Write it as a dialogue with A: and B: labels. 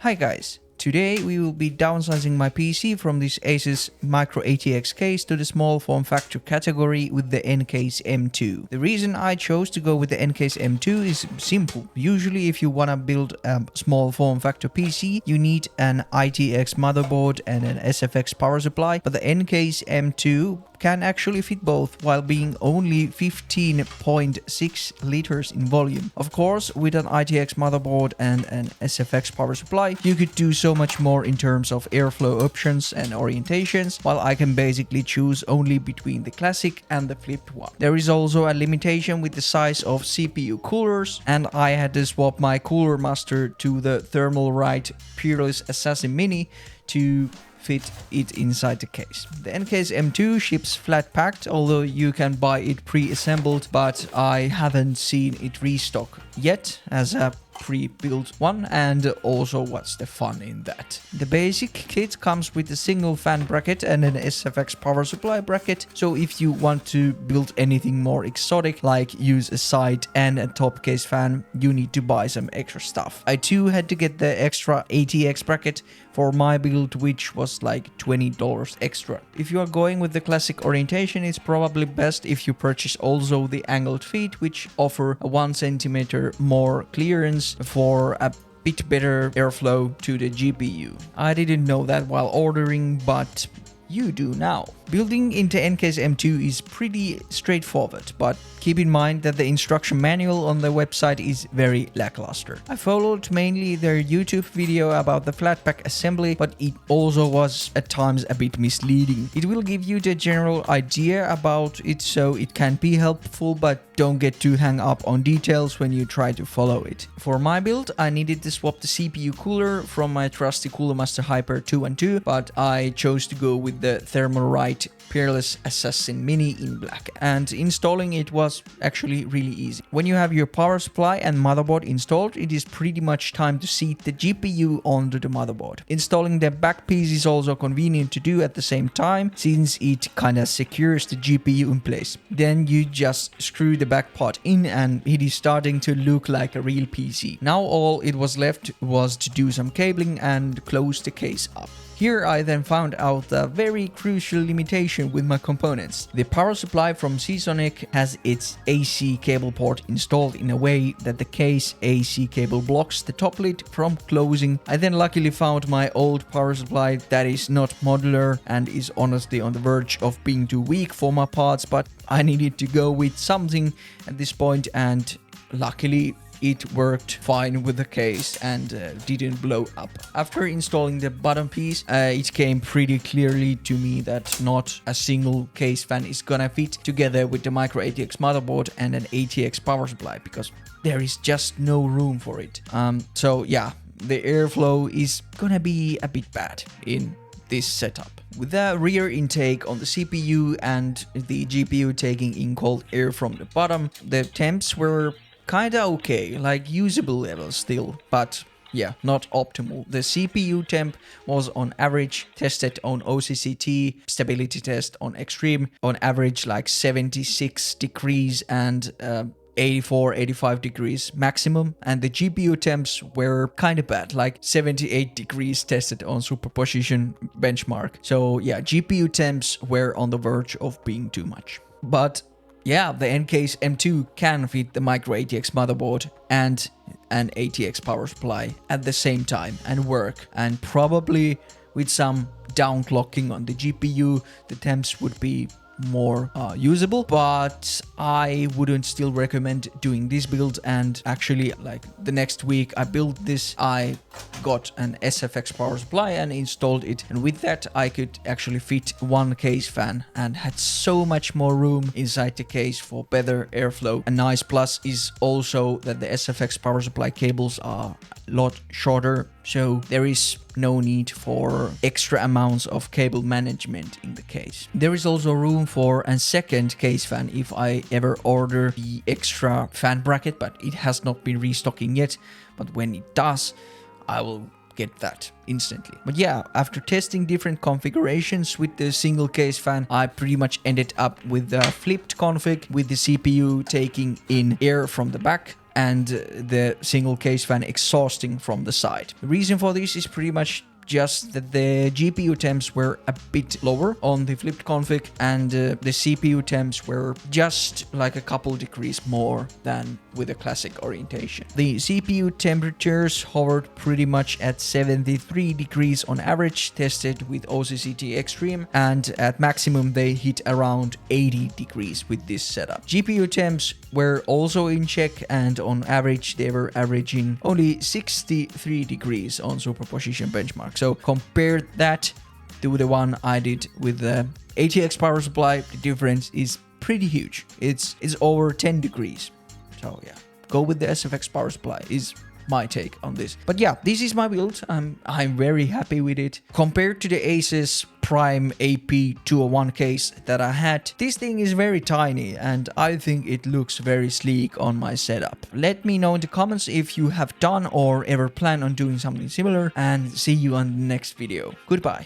A: Hi guys, today we will be downsizing my PC from this Asus micro ATX case to the small form factor category with the NCASE M2. The reason I chose to go with the NCASE M2 is simple. Usually if you wanna build a small form factor PC, you need an ATX motherboard and an SFX power supply, but the NCASE M2 can actually fit both while being only 15.6 liters in volume. Of course, with an ATX motherboard and an SFX power supply, you could do so much more in terms of airflow options and orientations, while I can basically choose only between the classic and the flipped one. There is also a limitation with the size of CPU coolers, and I had to swap my cooler master to the Thermalright Peerless Assassin Mini to fit it inside the case. The NCASE M2 ships flat packed, although you can buy it pre-assembled, but I haven't seen it restock yet as a pre-built one, and also what's the fun in that. The basic kit comes with a single fan bracket and an SFX power supply bracket, so if you want to build anything more exotic, like use a side and a top case fan, you need to buy some extra stuff. I too had to get the extra ATX bracket for my build, which was like $20 extra. If you are going with the classic orientation, it's probably best if you purchase also the angled feet, which offer a 1 centimeter more clearance for a bit better airflow to the GPU. I didn't know that while ordering, but you do now. Building into NCASE M2 is pretty straightforward, but keep in mind that the instruction manual on the website is very lackluster. I followed mainly their YouTube video about the flatpack assembly, but it also was at times a bit misleading. It will give you the general idea about it, so it can be helpful, but don't get too hung up on details when you try to follow it. For my build, I needed to swap the CPU cooler from my trusty Cooler Master Hyper 212, but I chose to go with the Thermalright Peerless Assassin Mini in black, and installing it was actually really easy. When you have your power supply and motherboard installed, it is pretty much time to seat the GPU onto the motherboard. Installing the back piece is also convenient to do at the same time, since it kinda secures the GPU in place. Then you just screw the back part in and it is starting to look like a real PC. Now all it was left was to do some cabling and close the case up. Here I then found out a very crucial limitation with my components. The power supply from Seasonic has its AC cable port installed in a way that the case AC cable blocks the top lid from closing. I then luckily found my old power supply that is not modular and is honestly on the verge of being too weak for my parts, but I needed to go with something at this point, and luckily it worked fine with the case and didn't blow up. After installing the bottom piece, it came pretty clearly to me that not a single case fan is gonna fit together with the micro ATX motherboard and an ATX power supply, because there is just no room for it. So yeah, the airflow is gonna be a bit bad in this setup. With the rear intake on the CPU and the GPU taking in cold air from the bottom, the temps were kinda okay, like usable level still, but yeah, not optimal. The CPU temp was on average, tested on OCCT, stability test on extreme, on average like 76 degrees and 84-85 degrees maximum, and the GPU temps were kind of bad, like 78 degrees tested on superposition benchmark. So yeah, GPU temps were on the verge of being too much. But yeah, the NCASE M2 can fit the micro ATX motherboard and an ATX power supply at the same time and work, and probably with some downclocking on the GPU, the temps would be more usable, but I wouldn't still recommend doing this build. And actually, like the next week I built this, I got an SFX power supply and installed it, and with that I could actually fit one case fan and had so much more room inside the case for better airflow. A nice plus is also that the SFX power supply cables are a lot shorter, so there is no need for extra amounts of cable management in the case. There is also room for a second case fan if I ever order the extra fan bracket, but it has not been restocking yet. But when it does, I will get that instantly. But yeah, after testing different configurations with the single case fan, I pretty much ended up with the flipped config with the CPU taking in air from the back and the single case fan exhausting from the side. The reason for this is pretty much just that the GPU temps were a bit lower on the flipped config, and the CPU temps were just like a couple degrees more than with a classic orientation. The CPU temperatures hovered pretty much at 73 degrees on average, tested with OCCT Extreme, and at maximum they hit around 80 degrees with this setup. GPU temps were also in check, and on average they were averaging only 63 degrees on superposition benchmark. So compare that to the one I did with the ATX power supply, the difference is pretty huge. It's over 10 degrees. So yeah, go with the SFX power supply is my take on this. But yeah, this is my build. I'm very happy with it. Compared to the Asus Prime AP201 case that I had, this thing is very tiny and I think it looks very sleek on my setup. Let me know in the comments if you have done or ever plan on doing something similar, and see you on the next video. Goodbye.